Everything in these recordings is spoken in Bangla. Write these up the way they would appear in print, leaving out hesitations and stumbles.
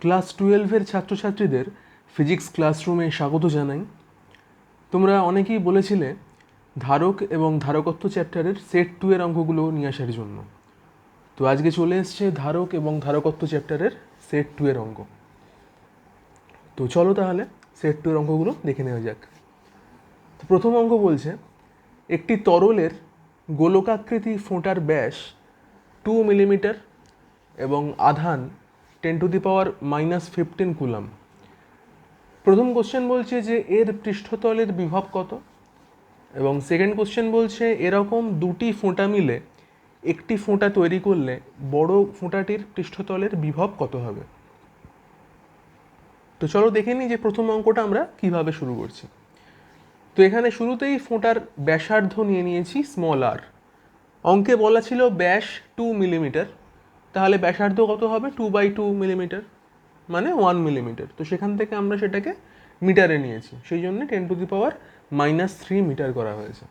ক্লাস 12-এর ছাত্রছাত্রীদের ফিজিক্স ক্লাসরুমে স্বাগত জানাই। তোমরা অনেকেই বলেছিলে ধারক এবং ধারকত্ব চ্যাপ্টারের সেট 2 এর অঙ্কগুলো নিয়ে আসার জন্য। তো আজকে চলে এসছে ধারক এবং ধারকত্ব চ্যাপ্টারের সেট 2 এর অঙ্ক। তো চলো তাহলে সেট 2 এর অঙ্কগুলো দেখে নেওয়া যাক। তো প্রথম অঙ্ক বলছে একটি তরলের গোলকাকৃতি ফোঁটার ব্যাস 2 মিলিমিটার এবং আধান 10⁻⁻15 কুলম। প্রথম কোশ্চেন বলছে যে এর পৃষ্ঠতলের বিভব কত, এবং সেকেন্ড কোশ্চেন বলছে এরকম দুটি ফোঁটা মিলে একটি ফোঁটা তৈরি করলে বড় ফোঁটাটির পৃষ্ঠতলের বিভব কত হবে। তো চলো দেখে নিই যে প্রথম অঙ্কটা আমরা কিভাবে শুরু করছি। তো এখানে শুরুতেই ফোঁটার ব্যাসার্ধ নিয়ে নিয়েছি স্মল আর। অঙ্কে বলা ছিল ব্যাস 2 মিলিমিটার, তাহলে ব্যাসার্ধ কত হবে 2/2 মিলিমিটার, মানে 1 মিলিমিটার। তো সেখান থেকে আমরা সেটাকে মিটারে নিয়েছি, সেই জন্য 10⁻³ মিটার করা হয়েছে।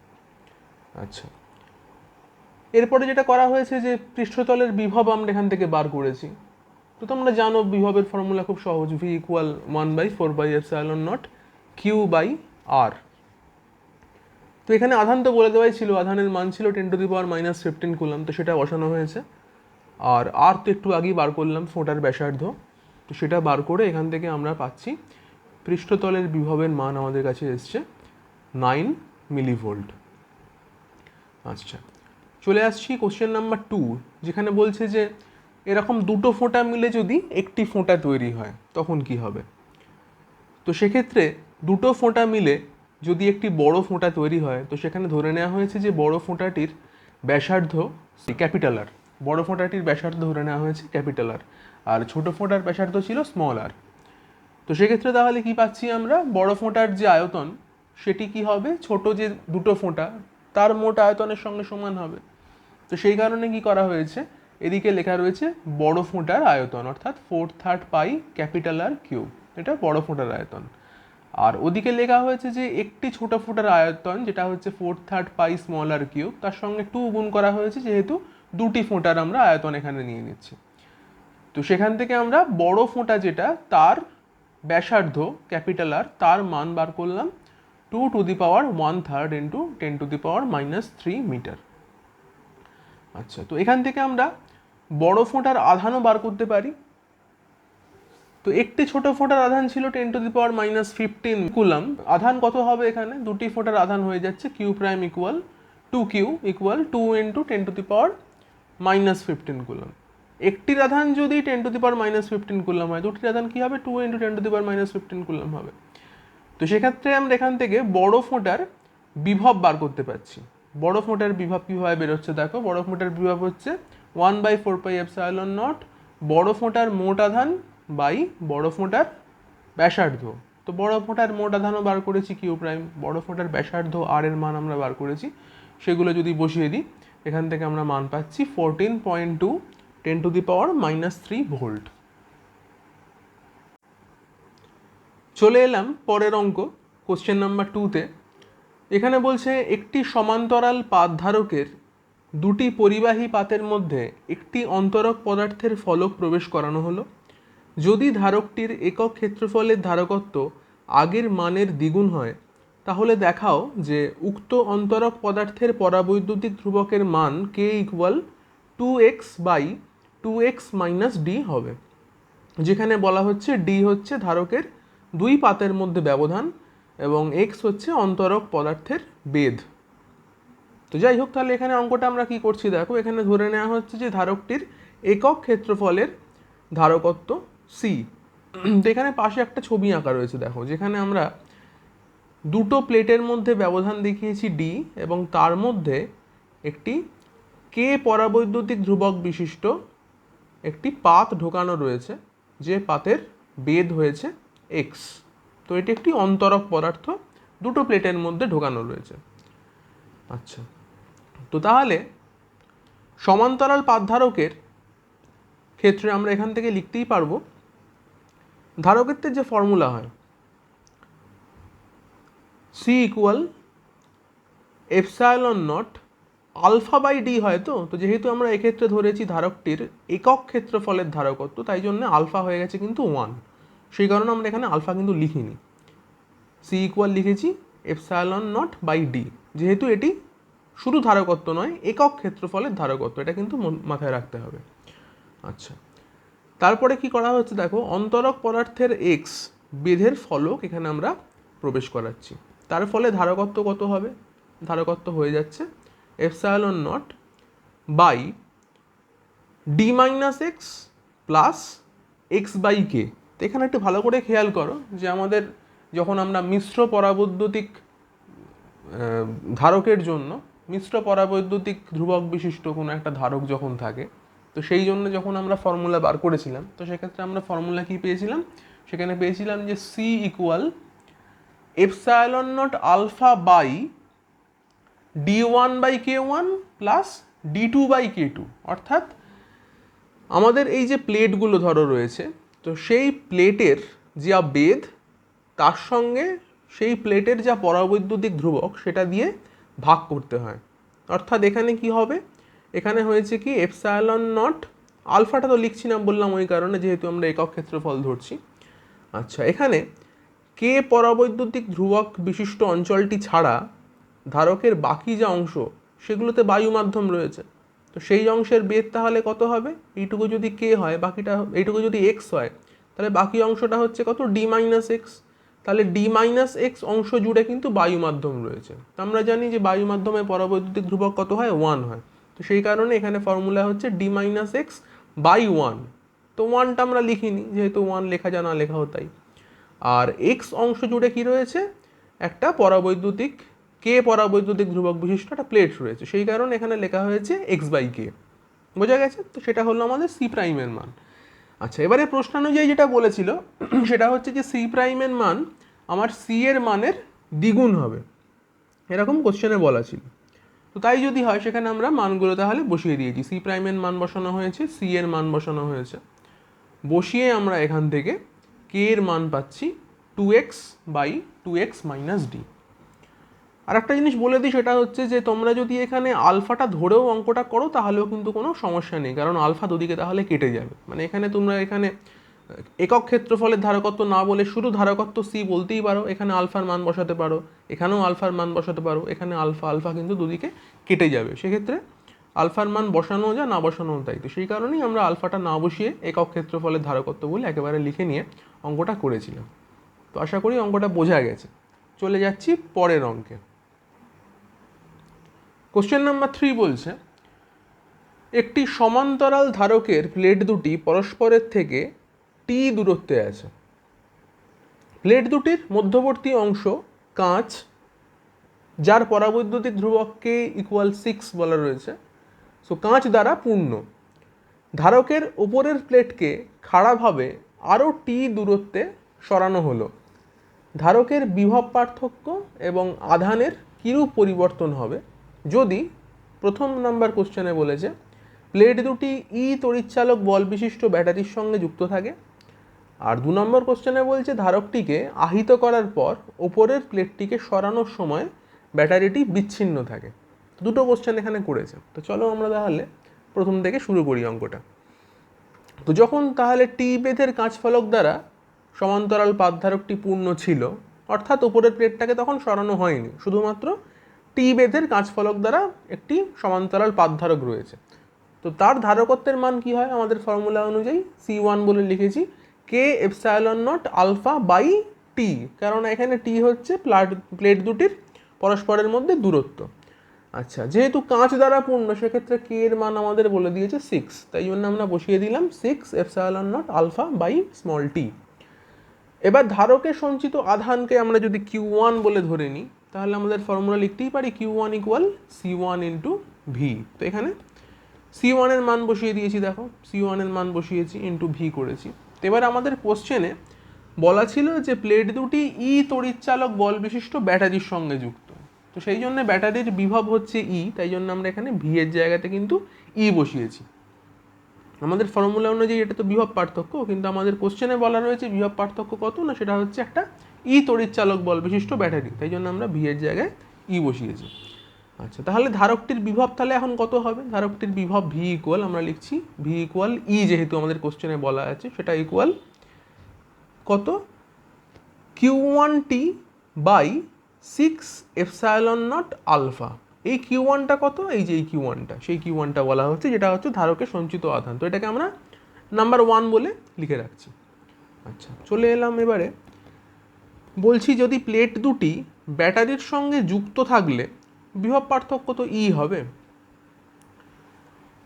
আচ্ছা, এরপরে যেটা করা হয়েছে যে পৃষ্ঠতলের বিভব আমরা এখান থেকে বার করেছি। তো তোমরা জানো বিভবের ফর্মুলা খুব সহজ, V = 1/4πε0 Q/r। তো এখানে আধান তো বলে দেওয়াই ছিল, আধানের মান ছিল 10⁻⁻15 কুলম, তো সেটা বসানো হয়েছে। আর আর তো একটু আগেই বার করলাম ফোঁটার ব্যাসার্ধ, তো সেটা বার করে এখান থেকে আমরা পাচ্ছি পৃষ্ঠতলের বিভবের মান আমাদের কাছে এসছে 9 মিলিভোল্ট। আচ্ছা, চলে আসছি কোশ্চেন নাম্বার 2, যেখানে বলছে যে এরকম দুটো ফোঁটা মিলে যদি একটি ফোঁটা তৈরি হয় তখন কি হবে। তো সেক্ষেত্রে দুটো ফোঁটা মিলে যদি একটি বড় ফোঁটা তৈরি হয়, তো সেখানে ধরে নেওয়া হয়েছে যে বড় ফোঁটাটির ব্যাসার্ধ ক্যাপিটাল আর। বড় ফোঁটাটির ব্যাসার্ধ ধরে নেওয়া হয়েছে ক্যাপিটাল আর, আর ছোট ফোঁটার ব্যাসার্ধ ছিল স্মল আর। তো সেক্ষেত্রে তাহলে কি পাচ্ছি আমরা, বড় ফোঁটার যে আয়তন সেটি কি হবে ছোট যে দুটো ফোঁটা তার মোট আয়তনের সঙ্গে সমান হবে। তো সেই কারণে কি করা হয়েছে, এদিকে লেখা রয়েছে বড় ফোঁটার আয়তন, অর্থাৎ 4/3 পাই ক্যাপিটাল আর কিউব, এটা বড় ফোঁটার আয়তন। আর ওদিকে লেখা হয়েছে যে একটি ছোট ফোঁটার আয়তন যেটা হচ্ছে 4/3 পাই স্মল আর কিউব, তার সঙ্গে 2 গুণ করা হয়েছে যেহেতু দুটি ফোঁটার আমরা আয়তন এখানে নিয়ে নিচ্ছি। তো সেখান থেকে আমরা বড় ফোঁটা যেটা তার ব্যাসার্ধ ক্যাপিটাল আর, তার মান বার করলাম 2⁻⁻⁰ ইন্টু 10⁻³ মিটার। আচ্ছা, তো এখান থেকে আমরা বড় ফোঁটার আধানও বার করতে পারি। তো একটি ছোট ফোঁটার আধান ছিল 10⁻⁻15 কুলম। আধান কত হবে এখানে, দুটি ফোঁটার আধান হয়ে যাচ্ছে Q prime equal 2Q equal 2 into 10⁻⁻15 coulomb. একটির আধান যদি 10⁻⁻15 কুলম হয়, দুটির আধান কি হবে 2 ইন্টু 10⁻⁻15 কুলম হবে। তো সেক্ষেত্রে আমরা এখান থেকে বড় ফোঁটার বিভব বার করতে পারছি। বড় ফোঁটার বিভব কীভাবে বেরোচ্ছে দেখো, বড় ফোঁটার বিভব হচ্ছে 1/4πε0 বড় ফোঁটার মোট আধান বাই বড় ফোঁটার ব্যাসার্ধ। তো বড় ফোঁটার মোট আধানও বার করেছি কিউ প্রাইম, বড় ফোঁটার ব্যাসার্ধ আর এর মান আমরা বার করেছি, সেগুলো যদি বসিয়ে দিই এখান থেকে আমরা মান পাচ্ছি 14.2 10⁻³ ভোল্ট। চলে এলাম পরের অঙ্ক, কোশ্চেন নাম্বার 2-তে। এখানে বলছে একটি সমান্তরাল পাত ধারকের দুটি পরিবাহী পাতের মধ্যে একটি অন্তরক পদার্থের ফলক প্রবেশ করানো হলো। যদি ধারকটির একক ক্ষেত্রফলের ধারকত্ব আগের মানের দ্বিগুণ হয়, তাহলে দেখাও যে উক্ত অন্তরক পদার্থের পরাবৈদ্যুতিক ধ্রুবকের মান k ইকুয়াল 2x/2x - d হবে। যেখানে বলা হচ্ছে d হচ্ছে ধারকের দুই পাতের মধ্যে ব্যবধান এবং x হচ্ছে অন্তরক পদার্থের বেধ। তো যাই হোক, তাহলে এখানে অঙ্কটা আমরা কি করছি দেখো, এখানে ধরে নেওয়া হচ্ছে যে ধারকটির একক ক্ষেত্রফলের ধারকত্ব c। তো এখানে পাশে একটা ছবি আঁকা রয়েছে দেখো, যেখানে আমরা দুটো প্লেটের মধ্যে ব্যবধান দেখিয়েছি d এবং তার মধ্যে একটি k পরাবৈদ্যুতিক ধ্রুবক বিশিষ্ট একটি পাত ঢোকানো রয়েছে, যে পাতের বেধ হয়েছে x। তো এটি একটি অন্তরক পদার্থ দুটো প্লেটের মধ্যে ঢোকানো রয়েছে। আচ্ছা, তো তাহলে সমান্তরাল পাতধারকের ক্ষেত্রে আমরা এখান থেকে লিখতেই পারবো ধারকত্বের যে ফর্মুলা হয় C equal ε0 alpha by d হয়। তো যেহেতু আমরা এক্ষেত্রে ধরেছি ধারকটির একক ক্ষেত্রফলের ধারকত্ব, তাই জন্য আলফা হয়ে গেছে কিন্তু 1। সেই কারণে আমরা এখানে আলফা কিন্তু লিখিনি, সি ইকুয়াল লিখেছি এপসাইলন নট বাই ডি, যেহেতু এটি শুধু ধারকত্ব নয়, একক ক্ষেত্রফলের ধারকত্ব, এটা কিন্তু মাথায় রাখতে হবে। আচ্ছা, তারপরে কি করা হচ্ছে দেখো, অন্তরক পদার্থের এক্স বেধের ফলক এখানে আমরা প্রবেশ করাচ্ছি, তার ফলে ধারকত্ব কত হবে? ধারকত্ব হয়ে যাচ্ছে epsilon naught by d minus x plus x by k. তো এখানে একটু ভালো করে খেয়াল করো যে আমাদের যখন আমরা মিশ্র পরাবৈদ্যুতিক ধারকের জন্য মিশ্র পরাবৈদ্যুতিক ধ্রুবক বিশিষ্ট কোনো একটা ধারক যখন থাকে, তো সেই জন্য যখন আমরা ফর্মুলা বার করেছিলাম, তো সেক্ষেত্রে আমরা ফর্মুলা কি পেয়েছিলাম? সেখানে পেয়েছিলাম যে C equal epsilon naught alpha by D one by K one plus D two by K two. অর্থাৎ আমাদের এই যে প্লেটগুলো ধরো রয়েছে, তো সেই প্লেটের যা বেধ তার সঙ্গে সেই প্লেটের যা পরাবৈদ্যুতিক ধ্রুবক সেটা দিয়ে ভাগ করতে হয়। অর্থাৎ এখানে কি হবে? এখানে হয়েছে কি এপসাইলন নট, আলফাটা তো লিখছি না বললাম ওই কারণে যেহেতু আমরা একক ক্ষেত্রফল ধরছি। আচ্ছা, এখানে কে পরাবৈদ্যুতিক ধ্রুবক বিশিষ্ট অঞ্চলটি ছাড়া ধারকের বাকি যা অংশ সেগুলোতে বায়ু মাধ্যম রয়েছে, তো সেই অংশের বেধ তাহলে কত হবে? এইটুকু যদি কে হয়, বাকিটা এইটুকু যদি এক্স হয়, তাহলে বাকি অংশটা হচ্ছে কত? D minus x. তাহলে ডি মাইনাস এক্স অংশ জুড়ে কিন্তু বায়ু মাধ্যম রয়েছে। তো আমরা জানি যে বায়ু মাধ্যমে পরাবৈদ্যুতিক ধ্রুবক কত হয়? 1 হয়। তো সেই কারণে এখানে ফর্মুলা হচ্ছে ডি মাইনাস এক্স বাই 1। তো 1টা আমরা লিখিনি, যেহেতু 1 লেখা যা না লেখাও তাই। আর এক্স অংশ জুড়ে কি রয়েছে? একটা পরাবৈদ্যুতিক কে পরাবৈদ্যুতিক ধ্রুবক বিশিষ্ট একটা প্লেট রয়েছে, সেই কারণে এখানে লেখা হয়েছে এক্স বাই কে। বোঝা গেছে? তো সেটা হলো আমাদের সি প্রাইমের মান। আচ্ছা, এবারে প্রশ্নানুযায়ী যেটা বলেছিল সেটা হচ্ছে যে সি প্রাইমের মান আমার সি এর মানের দ্বিগুণ হবে, এরকম কোশ্চেনে বলা ছিল। তো তাই যদি হয় সেখানে আমরা মানগুলো তাহলে বসিয়ে দিয়েছি। সি প্রাইমের মান বসানো হয়েছে, সি এর মান বসানো হয়েছে, বসিয়ে আমরা এখান থেকে কে এর মান পাচ্ছি 2x by 2x minus D. আর একটা জিনিস বলে দিই, সেটা হচ্ছে যে তোমরা যদি এখানে আলফাটা ধরেও অঙ্কটা করো তাহলেও কিন্তু কোনো সমস্যা নেই, কারণ আলফা দুদিকে তাহলে কেটে যাবে। মানে এখানে তোমরা এখানে একক ক্ষেত্রফলের ধারকত্ব না বলে শুধু ধারকত্ব সি বলতেই পারো, এখানে আলফার মান বসাতে পারো, এখানেও আলফার মান বসাতে পারো, এখানে আলফা আলফা কিন্তু দুদিকে কেটে যাবে, সেক্ষেত্রে আলফার মান বসানো যা না বসানো তাই। তো সেই কারণেই আমরা আলফাটা না বসিয়ে একক ক্ষেত্রফলের ধারকত্ব বলে একেবারে লিখে নিয়ে অঙ্কটা করেছিলাম। তো আশা করি অঙ্কটা বোঝা গেছে। চলে যাচ্ছি পরের অঙ্কে। কোশ্চেন নাম্বার 3 বলছে, একটি সমান্তরাল ধারকের প্লেট দুটি পরস্পরের থেকে টি দূরত্বে আছে। প্লেট দুটির মধ্যবর্তী অংশ কাঁচ, যার পরাবৈদ্যুতিক ধ্রুবক কে ইকুয়াল 6 বলা রয়েছে। সো কাঁচ দ্বারা পূর্ণ। ধারকের উপরের প্লেটকে খাড়াভাবে আরও টি দূরত্বে সরানো হলো। ধারকের বিভব পার্থক্য এবং আধানের কিরূপ পরিবর্তন হবে যদি, প্রথম নাম্বার কোশ্চেনে বলেছে প্লেট দুটি ই তড়িৎচালক বল বিশিষ্ট ব্যাটারির সঙ্গে যুক্ত থাকে, আর 2 নম্বর কোশ্চেনে বলছে ধারকটিকে আহিত করার পর ওপরের প্লেটটিকে সরানোর সময় ব্যাটারিটি বিচ্ছিন্ন থাকে। দুটো কোশ্চেন এখানে করেছে। তো চলো আমরা তাহলে প্রথম থেকে শুরু করি অঙ্কটা। তো যখন তাহলে টি বেধের কাঁচ ফলক দ্বারা সমান্তরাল পাতধারকটি পূর্ণ ছিল, অর্থাৎ উপরের প্লেটটাকে তখন সরানো হয়নি, শুধুমাত্র টি বেধের কাঁচ ফলক দ্বারা একটি সমান্তরাল পাতধারক রয়েছে, তো তার ধারকত্বের মান কি হয়? আমাদের ফর্মুলা অনুযায়ী C1 বলে লিখেছি কে epsilon naught alpha by T, কারণ এখানে টি হচ্ছে প্লেট দুটির পরস্পরের মধ্যে দূরত্ব। আচ্ছা, যেহেতু কাঁচ দ্বারা পূর্ণ সেক্ষেত্রে কে এর মান আমাদের বলে দিয়েছে 6, তাই জন্য আমরা বসিয়ে দিলাম 6 epsilon naught alpha by small t. এবার ধারকের সঞ্চিত আধানকে আমরা যদি Q1 বলে ধরে নিই, তাহলে আমাদের ফর্মুলা লিখতেই পারি Q1 equal C1 into V. তো এখানে C1 এর মান বসিয়ে দিয়েছি, দেখো C1 এর মান বসিয়েছি ইন্টু ভি করেছি। তো এবার আমাদের কোশ্চেনে বলা ছিল যে প্লেট দুটি ই তড়িৎচালক বল বিশিষ্ট ব্যাটারির সঙ্গে যুক্ত, তো সেই জন্য ব্যাটারির বিভব হচ্ছে ই, তাই জন্য আমরা এখানে ভি এর জায়গাতে কিন্তু ই বসিয়েছি। আমাদের ফর্মুলা অনুযায়ী এটা তো বিভব পার্থক্য, কিন্তু আমাদের কোশ্চেনে বলা রয়েছে বিভব পার্থক্য কত না, সেটা হচ্ছে একটা ই তড়িৎচালক বল বিশিষ্ট ব্যাটারি, তাই জন্য আমরা ভি এর জায়গায় ই বসিয়েছি। আচ্ছা, তাহলে ধারকটির বিভব তাহলে এখন কত হবে? ধারকটির বিভব ভি ইকুয়াল, আমরা লিখছি ভি ইকুয়াল ই, যেহেতু আমাদের কোশ্চেনে বলা আছে, সেটা ইকুয়াল কত? Q one T by 6 epsilon naught alpha. এই কিউ ওয়ানটা কত? এই যে এই কিউ ওয়ানটা, সেই কিউ ওয়ানটা বলা হচ্ছে, যেটা হচ্ছে ধারকের সঞ্চিত আধান। তো এটাকে আমরা নাম্বার 1 বলে লিখে রাখছি। আচ্ছা, চলে এলাম এবারে, বলছি যদি প্লেট দুটি ব্যাটারির সঙ্গে যুক্ত থাকলে বিভব পার্থক্য তো ই হবে।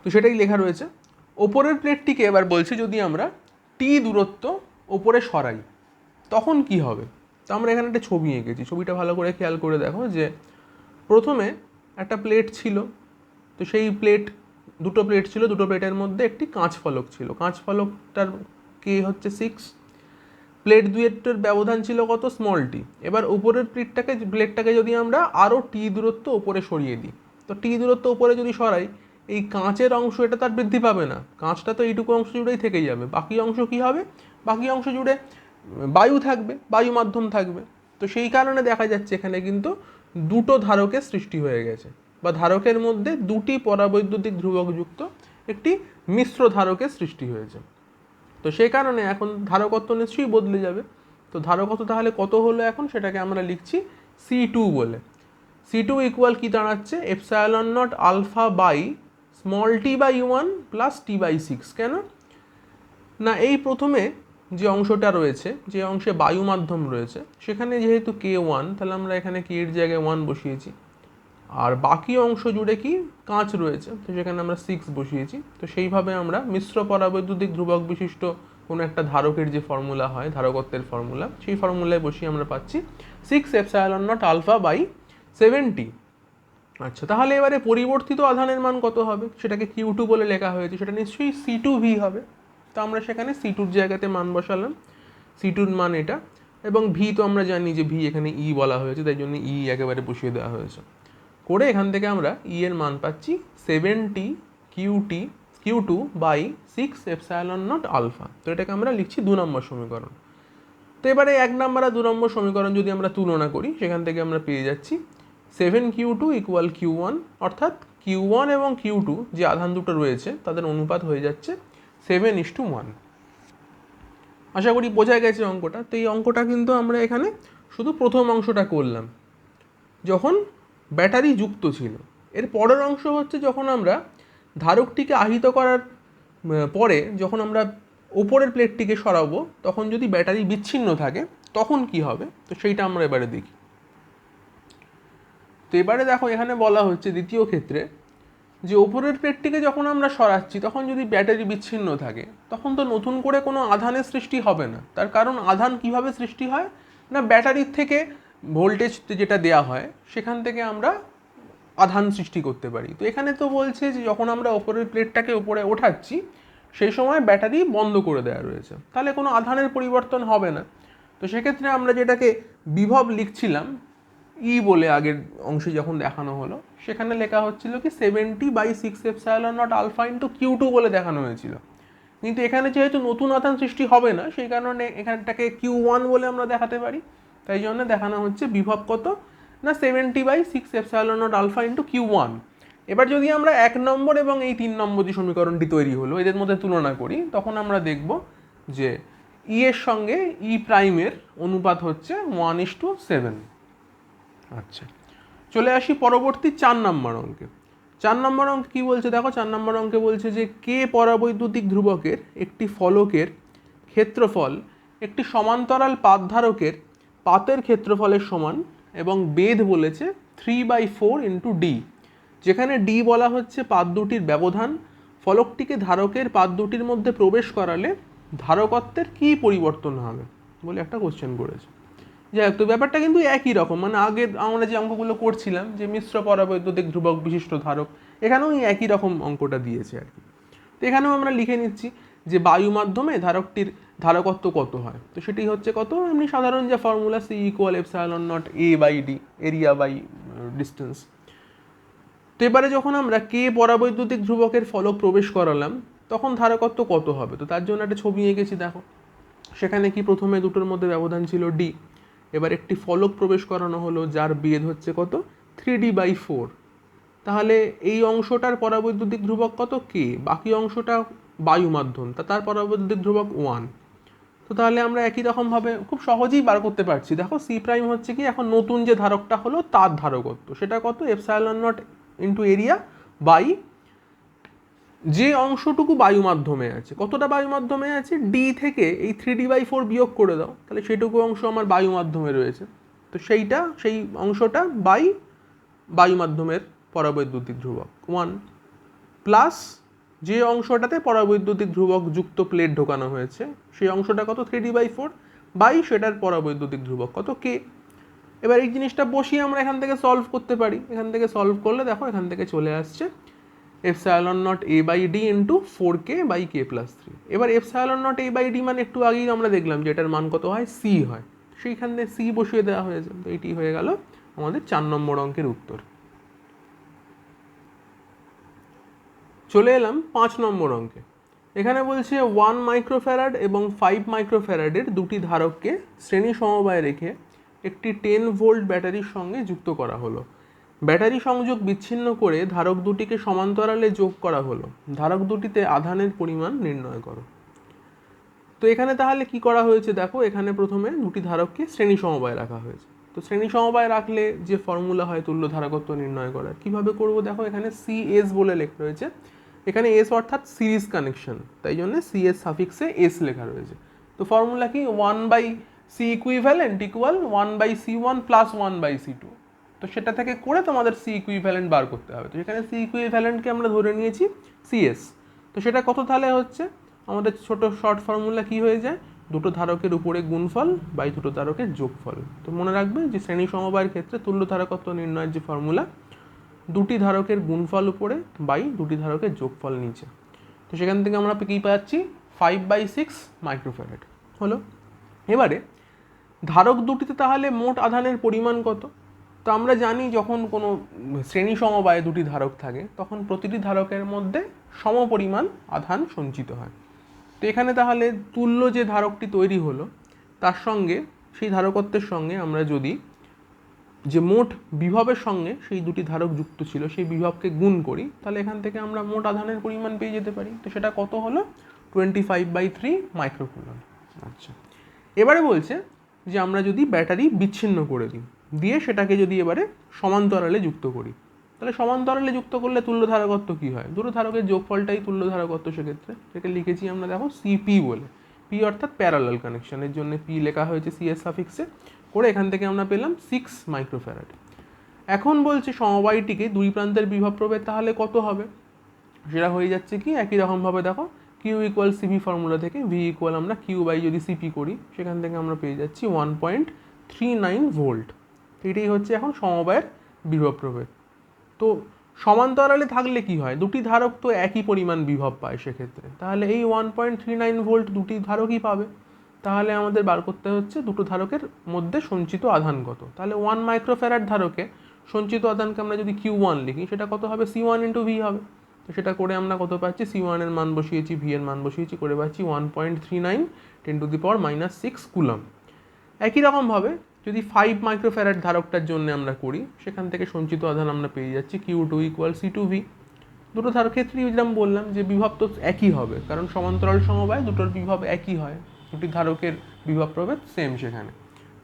তো সেটাই লেখা রয়েছে। ওপরের প্লেটটিকে এবার বলছি যদি আমরা টি দূরত্ব ওপরে সরাই তখন কি হবে। তো আমরা এখানে একটা ছবি এঁকেছি, ছবিটা ভালো করে খেয়াল করে দেখো যে প্রথমে একটা প্লেট ছিল, তো সেই দুটো প্লেট ছিল, দুটো প্লেটের মধ্যে একটি কাঁচ ফলক ছিল, কাঁচ ফলকটার কে হচ্ছে 6, প্লেট দুইয়ের ব্যবধান ছিল কত? Small t. এবার উপরের প্লেটটাকে যদি আমরা আরও টি দূরত্ব উপরে সরিয়ে দিই, তো টি দূরত্ব উপরে যদি সরাই, এই কাঁচের অংশ এটা তার বৃদ্ধি পাবে না, কাঁচটা তো এইটুকু অংশ জুড়েই থেকেই যাবে। বাকি অংশ কি হবে? বাকি অংশ জুড়ে বায়ু থাকবে, বায়ু মাধ্যম থাকবে। তো সেই কারণে দেখা যাচ্ছে এখানে কিন্তু দুটো ধারকের সৃষ্টি হয়ে গেছে, বা ধারকের মধ্যে দুটি পরাবৈদ্যুতিক ধ্রুবকযুক্ত একটি মিশ্র ধারকের সৃষ্টি হয়েছে। তো সেই কারণে এখন ধারকত্ব নিশ্চয়ই বদলে যাবে। তো ধারকত্ব তাহলে কত হলো এখন? সেটাকে আমরা লিখছি C2 বলে। C2 ইকুয়াল কি দাঁড়াচ্ছে? Epsilon naught alpha by small T by 1 plus T by 6। কেন না, এই প্রথমে যে অংশটা রয়েছে, যে অংশে বায়ু মাধ্যম রয়েছে, সেখানে যেহেতু K1, তাহলে আমরা এখানে K এর জায়গায় 1 বসিয়েছি, আর বাকি অংশ জুড়ে কি কাঁচ রয়েছে, তো সেখানে আমরা 6 বসিয়েছি। তো সেইভাবে আমরা মিশ্র পরাবৈদ্যুতিক ধ্রুবক বিশিষ্ট কোনো একটা ধারকের যে ফর্মুলা হয়, ধারকত্বের ফর্মুলা, সেই ফর্মুলায় বসিয়ে আমরা পাচ্ছি 6 epsilon naught alpha by 7T। আচ্ছা, তাহলে এবারে পরিবর্তিত আধানের মান কত হবে? সেটাকে Q2 বলে লেখা হয়েছে, সেটা নিশ্চয়ই C2V হবে। তো আমরা সেখানে C2-র জায়গাতে মান বসালাম, C2-র মান এটা, এবং ভি তো আমরা জানি যে ভি এখানে ই বলা হয়েছে, তাই জন্য ই একেবারে বসিয়ে দেওয়া হয়েছে। করে এখান থেকে আমরা ই এর মান পাচ্ছি 7T Q2 by 6 epsilon naught alpha. তো এটাকে আমরা লিখছি 2 নম্বর সমীকরণ। তো এবারে 1 নম্বর আর 2 নম্বর সমীকরণ যদি আমরা তুলনা করি, সেখান থেকে আমরা পেয়ে যাচ্ছি 7Q2 ইকুয়াল Q1, অর্থাৎ Q1 এবং Q2 যে আধান দুটো রয়েছে তাদের অনুপাত হয়ে যাচ্ছে 7:1। আশা করি বোঝা গেছে অঙ্কটা। তো এই অঙ্কটা কিন্তু আমরা এখানে শুধু প্রথম অংশটা করলাম যখন ব্যাটারি যুক্ত ছিল। এর পরের অংশ হচ্ছে যখন আমরা ধারকটিকে আহিত করার পরে যখন আমরা ওপরের প্লেটটিকে সরাবো, তখন যদি ব্যাটারি বিচ্ছিন্ন থাকে তখন কি হবে, তো সেইটা আমরা এবারে দেখি। তো এবারে দেখো এখানে বলা হচ্ছে দ্বিতীয় ক্ষেত্রে যে ওপরের প্লেটটিকে যখন আমরা সরাচ্ছি তখন যদি ব্যাটারি বিচ্ছিন্ন থাকে, তখন তো নতুন করে কোনো আধানের সৃষ্টি হবে না। তার কারণ আধান কিভাবে সৃষ্টি হয় না, ব্যাটারির থেকে ভোল্টেজ যেটা দেয়া হয় সেখান থেকে আমরা আধান সৃষ্টি করতে পারি। তো এখানে তো বলছে যে যখন আমরা ওপরের প্লেটটাকে উপরে ওঠাচ্ছি সেই সময় ব্যাটারি বন্ধ করে দেওয়া রয়েছে, তাহলে কোনো আধানের পরিবর্তন হবে না। তো সেক্ষেত্রে আমরা যেটাকে বিভব লিখছিলাম ই বলে আগের অংশে যখন দেখানো হলো, সেখানে লেখা হচ্ছিল কি 70/6 epsilon naught alpha into Q2 বলে দেখানো হয়েছিল। কিন্তু এখানে যেহেতু নতুন আধান সৃষ্টি হবে না, সেই কারণে এখানটাকে Q1 বলে আমরা দেখাতে পারি। তাই জন্য দেখানো হচ্ছে বিভব কত না 70/6 epsilon naught alpha into Q1। এবার যদি আমরা 1 নম্বর এবং এই 3 নম্বর যে সমীকরণটি তৈরি হলো এদের মধ্যে তুলনা করি, তখন আমরা দেখব যে ই এর সঙ্গে ই প্রাইমের অনুপাত হচ্ছে 1:7। আচ্ছা, চলে আসি পরবর্তী 4 নম্বর অঙ্কে। 4 নম্বর অঙ্ক কি বলছে দেখো, 4 নম্বর অঙ্কে বলছে যে কে পরাবৈদ্যুতিক ধ্রুবকের একটি ফলকের ক্ষেত্রফল একটি সমান্তরাল পাতধারকের পাতের ক্ষেত্রফলের সমান, এবং বেধ বলেছে 3/4 ইন্টু ডি, যেখানে ডি বলা হচ্ছে পাত দুটির ব্যবধান। ফলকটিকে ধারকের পাত দুটির মধ্যে প্রবেশ করালে ধারকত্বের কী পরিবর্তন হবে বলে একটা কোশ্চেন করেছে। যাই হোক, তো ব্যাপারটা কিন্তু একই রকম, মানে আগে আমরা যে অঙ্কগুলো করছিলাম যে মিশ্র পরাবৈদ্যুতিক ধ্রুবক বিশিষ্ট ধারক, এখানেও একই রকম অঙ্কটা দিয়েছে আর কি। তো এখানেও আমরা লিখে নিচ্ছি যে বায়ু মাধ্যমে ধারকটির ধারকত্ব কত হয়। তো সেটি হচ্ছে কত, এমনি সাধারণ যে formula C equal epsilon naught A by D, area by distance. তো এবারে যখন আমরা কে পরাবৈদ্যুতিক ধ্রুবকের ফলক প্রবেশ করালাম তখন ধারকত্ব কত হবে। তো তার জন্য একটা ছবি এঁকেছি দেখো, সেখানে কি প্রথমে দুটোর মধ্যে ব্যবধান ছিল ডি, এবার একটি ফলক প্রবেশ করানো হলো যার বেধ হচ্ছে কত 3D/4। তাহলে এই অংশটার পরাবৈদ্যুতিক ধ্রুবক কত কে, বাকি অংশটা বায়ু মাধ্যম, তার পরাবৈদ্যুতিক ধ্রুবক 1। তো তাহলে আমরা একই রকমভাবে খুব সহজেই বার করতে পারছি। দেখো সি প্রাইম হচ্ছে কি এখন নতুন যে ধারকটা হলো তার ধারকত্ব, সেটা কত epsilon naught into area by যে অংশটুকু বায়ু মাধ্যমে আছে। কতটা বায়ু মাধ্যমে আছে, ডি থেকে এই 3D/4 বিয়োগ করে দাও, তাহলে সেইটুকু অংশ আমার বায়ু মাধ্যমে রয়েছে। তো সেই অংশটা বায়ু মাধ্যমের পরাবৈদ্যুতিক ধ্রুবক 1 প্লাস যে অংশটাতে পরাবৈদ্যুতিক ধ্রুবক যুক্ত প্লেট ঢোকানো হয়েছে সেই অংশটা কত 3D/4 বাই সেটার পরাবৈদ্যুতিক ধ্রুবক কত কে। এবার এই জিনিসটা বসিয়ে আমরা এখান থেকে সলভ করতে পারি। এখান থেকে সলভ করলে দেখো এখান থেকে চলে আসছে epsilon naught A by D into 4k by K plus 3। এবার epsilon naught A by D মানে একটু আগেই আমরা দেখলাম যে এটার মান কত হয়, সি হয়, সেইখান থেকে সি বসিয়ে দেওয়া হয়েছে। তো এটি হয়ে গেল আমাদের 4 নম্বর অঙ্কের উত্তর। চলে এলাম 5 নম্বর অঙ্কে। এখানে বলছে 1 মাইক্রোফ্যারাড এবং 5 মাইক্রোফ্যারাডের দুটি ধারককে শ্রেণী সমবায়ে রেখে একটি 10 ভোল্ট ব্যাটারির সঙ্গে যুক্ত করা হলো। ব্যাটারি সংযোগ বিচ্ছিন্ন করে ধারক দুটিকে সমান্তরালে যোগ করা হলো। ধারক দুটিতে আধানের পরিমাণ নির্ণয় করো। তো এখানে তাহলে কি করা হয়েছে দেখো, এখানে প্রথমে দুটি ধারককে শ্রেণী সমবায়ে রাখা হয়েছে। তো শ্রেণী সমবায়ে রাখলে যে ফর্মুলা হয় তুল্য ধারকত্ব নির্ণয় করার, কিভাবে করব দেখো, এখানে সিএস বলে লেখা রয়েছে। এখানে এস অর্থাৎ সিরিজ কানেকশন, তাই জন্য সিএস সাফিক্সে এস লেখা রয়েছে। তো ফর্মুলা কি, 1/c equivalent equal 1/c1 plus 1/c2। তো সেটা থেকে করে তোমাদের সি ইকুইভ্যালেন্ট বার করতে হবে। তো এখানে সি ইকুইভ্যালেন্টকে আমরা ধরে নিয়েছি সিএস। তো সেটা কত তাহলে হচ্ছে আমাদের ছোট শর্ট ফর্মুলা কি হয়ে যায়, দুটো ধারকের উপরে গুণফল বাই দুটো ধারকের যোগফল। তো মনে রাখবে যে শ্রেণী সমবায়ের ক্ষেত্রে তুল্য ধারকত্ব নির্ণয়ের যে ফর্মুলা, দুটি ধারকের গুণফল উপরে বাই দুটি ধারকের যোগফল নিচে। তো সেখান থেকে আমরা কী পাচ্ছি, 5/6 মাইক্রোফ্যারাড হলো। এবারে ধারক দুটিতে তাহলে মোট আধানের পরিমাণ কত। তো আমরা জানি যখন কোনো শ্রেণী সমবায়ে দুটি ধারক থাকে তখন প্রতিটি ধারকের মধ্যে সমপরিমাণ আধান সঞ্চিত হয়। তো এখানে তাহলে তুল্য যে ধারকটি তৈরি হলো তার সঙ্গে সেই ধারকত্বের সঙ্গে আমরা যদি যে মোট বিভবের সঙ্গে সেই দুটি ধারক যুক্ত ছিল সেই বিভবকে গুণ করি, তাহলে এখান থেকে আমরা মোট আধানের পরিমাণ পেয়ে যেতে পারি। তো সেটা কত হলো, 25/3 মাইক্রোকুলম। আচ্ছা, এবারে বলছে যে আমরা যদি ব্যাটারি বিচ্ছিন্ন করে দিই, দিয়ে সেটাকে যদি এবারে সমান্তরালে যুক্ত করি, তাহলে সমান্তরালে যুক্ত করলে তুল্য ধারকত্ব কী হয়, দুটো ধারকের যোগফলটাই তুল্য ধারকত্ব। সেক্ষেত্রে সেটা লিখেছি আমরা দেখো সিপি বলে, পি অর্থাৎ প্যারালাল কানেকশনের জন্য পি লেখা হয়েছে সিএস সাফিক্সে করে। এখান থেকে আমরা পেলাম 6 মাইক্রোফ্যারাড। এখন বলছে সমবায়টিকে দুই প্রান্তের বিভব প্রভেদ তাহলে কত হবে, সেটা হয়ে যাচ্ছে কি একই রকমভাবে দেখো, কিউ ইকুয়াল সিপি ফর্মুলা থেকে ভি ইকুয়াল আমরা কিউ বাই যদি সিপি করি সেখান থেকে আমরা পেয়ে যাচ্ছি 1.39 ভোল্ট। এটাই হচ্ছে এখন সমবায়ের বিভব প্রভেদ। তো সমান্তরালে থাকলে কি হয়, দুটি ধারক তো একই পরিমাণ বিভব পায় সেক্ষেত্রে, তাহলে এই 1.39 ভোল্ট দুটি ধারকই পাবে। তাহলে আমাদের বার করতে হচ্ছে দুটো ধারকের মধ্যে সঞ্চিত আধান কত। তাহলে 1 মাইক্রোফ্যারাড ধারকে সঞ্চিত আধানকে আমরা যদি Q1 লিখি সেটা কত হবে, C1 ইন্টু ভি হবে। তো সেটা করে আমরা কত পাচ্ছি, C1 এর মান বসিয়েছি, ভি এর মান বসিয়েছি, করে পাচ্ছি 1.39 10⁻⁻6 কুলম। একই রকমভাবে যদি 5 মাইক্রোফ্যারাড ধারকটার জন্য আমরা করি, সেখান থেকে সঞ্চিত আধান আমরা পেয়ে যাচ্ছি Q2 ইকুয়াল C2V। দুটো ধারক ক্ষেত্রেই যেরকম বললাম যে বিভব তো একই হবে, কারণ সমান্তরাল সমবায় দুটোর বিভব একই হয়, দুটি ধারকের বিভব প্রভেদ সেম।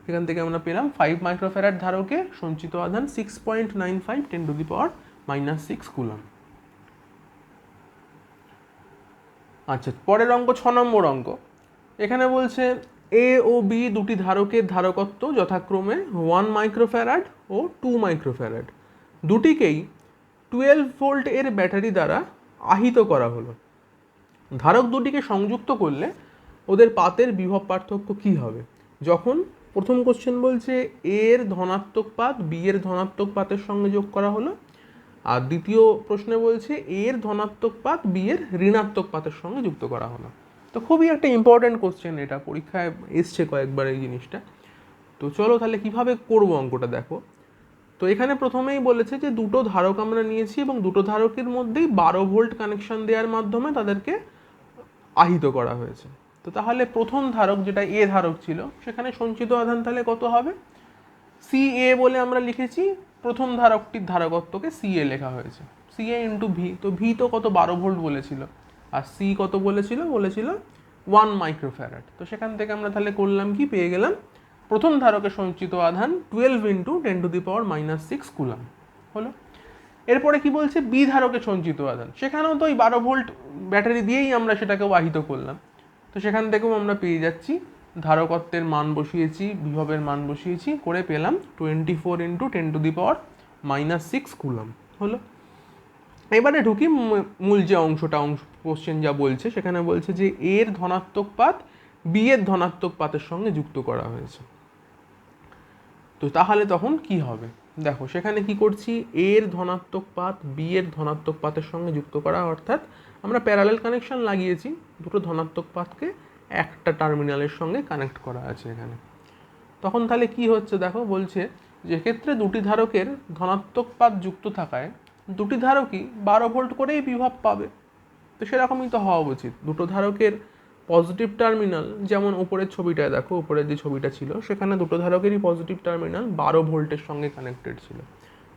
সেখান থেকে আমরা পেলাম 5 মাইক্রোফ্যারাড ধারকে সঞ্চিত আধান 6.95 10⁻⁻6 কুলম। আচ্ছা, পরের অঙ্ক 6 নম্বর অঙ্ক। এখানে বলছে এ ও বি দুটি ধারকের ধারকত্ব যথাক্রমে 1 মাইক্রোফ্যারাড ও 2 মাইক্রোফ্যারাড, দুটিকেই 12 ভোল্ট এর ব্যাটারি দ্বারা আহিত করা হলো। ধারক দুটিকে সংযুক্ত করলে ওদের পাতের বিভব পার্থক্য কী হবে। যখন প্রথম কোশ্চেন বলছে এ এর ধনাত্মক পাত বি এর ধনাত্মক পাতের সঙ্গে যোগ করা হলো, আর দ্বিতীয় প্রশ্নে বলছে এ এর ধনাত্মক পাত বি এর ঋণাত্মক পাতের সঙ্গে যুক্ত করা হলো। তো খুবই একটা ইম্পর্ট্যান্ট কোশ্চেন, এটা পরীক্ষায় এসছে কয়েকবার এই জিনিসটা। তো চলো তাহলে কিভাবে করব অঙ্কটা দেখো। তো এখানে প্রথমেই বলেছে যে দুটো ধারক আমরা নিয়েছি এবং দুটো ধারকের মধ্যেই 12 ভোল্ট কানেকশন দেওয়ার মাধ্যমে তাদেরকে আহিত করা হয়েছে। তো তাহলে প্রথম ধারক যেটা এ ধারক ছিল সেখানে সঞ্চিত আধান তাহলে কত হবে, সি এ বলে আমরা লিখেছি প্রথম ধারকটির ধারকত্বকে সিএ লেখা হয়েছে, সিএ ইন্টু ভি। তো ভি তো কত 12 ভোল্ট বলেছিল, আর সি কত বলেছিল 1 মাইক্রোফ্যারাড। তো সেখান থেকে আমরা তাহলে করলাম কি, পেয়ে গেলাম প্রথম ধারকের সঞ্চিত আধান 12 ইন্টু 10⁻⁻6 কুলাম হলো। এরপরে কি বলছে, বি ধারকের সঞ্চিত আধান, সেখানেও তো ওই 12 ভোল্ট ব্যাটারি দিয়েই আমরা সেটাকে বাহিত করলাম। তো সেখান থেকেও আমরা পেয়ে যাচ্ছি, ধারকত্বের মান বসিয়েছি, বিভবের মান বসিয়েছি, করে পেলাম 24 ইন্টু 10⁻⁻6 কুলাম হলো। এবারে ঢুকি মূল যে কোশ্চেন যা বলছে, সেখানে বলছে যে এর ধনাত্মক পাত বি এর ধনাত্মক পাতের সঙ্গে যুক্ত করা হয়েছে। তো তাহলে তখন কি হবে, দেখো সেখানে কি করছি, এর ধনাত্মক পাত বি এর ধনাত্মক পাতের সঙ্গে যুক্ত করা, অর্থাৎ আমরা প্যারালাল কানেকশন লাগিয়েছি, দুটো ধনাত্মক পাতকে একটা টার্মিনালের সঙ্গে কানেক্ট করা আছে এখানে। তখন তাহলে কি হচ্ছে, দেখো বলছে যে ক্ষেত্রে দুটি ধারকের ধনাত্মক পাত যুক্ত থাকায় দুটি ধারকই 12 ভোল্ট করেই বিভব পাবে। তো সেরকমই তো হওয়া উচিত, দুটো ধারকের পজিটিভ টার্মিনাল, যেমন উপরের ছবিটায় দেখো, উপরের যে ছবিটা ছিল সেখানে দুটো ধারকেরই পজিটিভ টার্মিনাল 12 ভোল্টের সঙ্গে কানেক্টেড ছিল,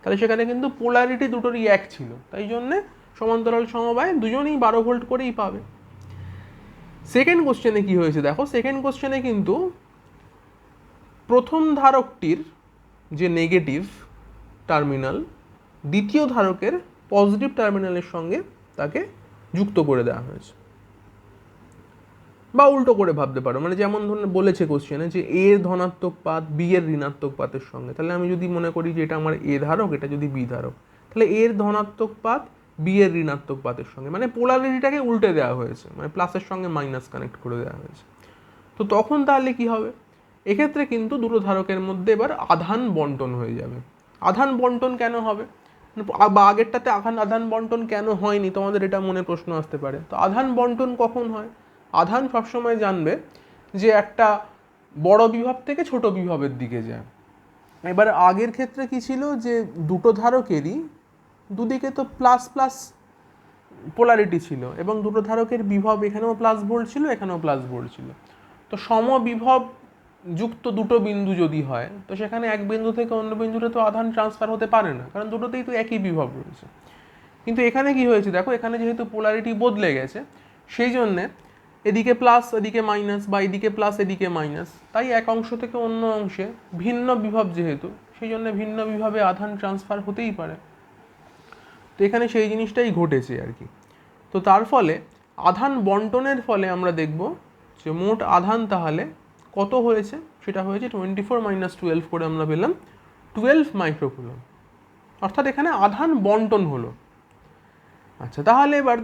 তাহলে সেখানে কিন্তু পোলারিটি দুটোরই এক ছিল, তাই জন্যে সমান্তরাল সমবায় দুজনেই 12 ভোল্ট করেই পাবে। সেকেন্ড কোশ্চেনে কি হয়েছে দেখো, সেকেন্ড কোশ্চেনে কিন্তু প্রথম ধারকটির যে নেগেটিভ টার্মিনাল দ্বিতীয় ধারকের পজিটিভ টার্মিনালের সঙ্গে তাকে যুক্ত করে দেওয়া হয়েছে, বা উল্টো করে ভাবতে পারো, মানে যেমন ধরুন বলেছে কোশ্চেনে যে এর ধনাত্মক পাত বি এর ঋণাত্মক পাতের সঙ্গে, তাহলে আমি যদি মনে করি যে এটা আমার এ ধারক, এটা যদি বি ধারক, তাহলে এর ধনাত্মক পাত বি এর ঋণাত্মক পাতের সঙ্গে, মানে পোলারিটিটাকে উল্টে দেওয়া হয়েছে, মানে প্লাসের সঙ্গে মাইনাস কানেক্ট করে দেওয়া হয়েছে। তো তখন তাহলে কি হবে, এক্ষেত্রে কিন্তু দুটো ধারকের মধ্যে এবার আধান বন্টন হয়ে যাবে। আধান বন্টন কেন হবে, বা আগেরটাতে আধান বন্টন কেন হয়নি, তোমাদের এটা মনে প্রশ্ন আসতে পারে। তো আধান বন্টন কখন হয়, আধান সবসময় জানবে যে একটা বড় বিভব থেকে ছোট বিভবের দিকে যায়। এবার আগের ক্ষেত্রে কি ছিল, যে দুটো ধারকেরই দুদিকে তো প্লাস প্লাস পোলারিটি ছিল, এবং দুটো ধারকের বিভব এখানেও প্লাস ভোল্ট ছিল, এখানেও প্লাস ভোল্ট ছিল। তো সমবিভব যুক্ত দুটো বিন্দু যদি হয়, তো সেখানে এক বিন্দু থেকে অন্য বিন্দুতে তো আধান ট্রান্সফার হতে পারে না, কারণ দুটোতেই তো একই বিভব রয়েছে। কিন্তু এখানে কি হয়েছে দেখো, এখানে যেহেতু পোলারিটি বদলে গেছে, সেই জন্যে এদিকে প্লাস এদিকে মাইনাস, বা এদিকে প্লাস এদিকে মাইনাস, তাই এক অংশ থেকে অন্য অংশে ভিন্ন বিভব যেহেতু, সেই জন্য ভিন্ন বিভবে আধান ট্রান্সফার হতেই পারে। তো এখানে সেই জিনিসটাই ঘটেছে আর কি। তো তার ফলে আধান বন্টনের ফলে আমরা দেখব যে মোট আধান তাহলে কত হয়েছে, সেটা হয়েছে 24 - 12 করে আমরা পেলাম 12 মাইক্রোকুলম, অর্থাৎ এখানে আধান বন্টন হলো। আচ্ছা, তাহলে এবার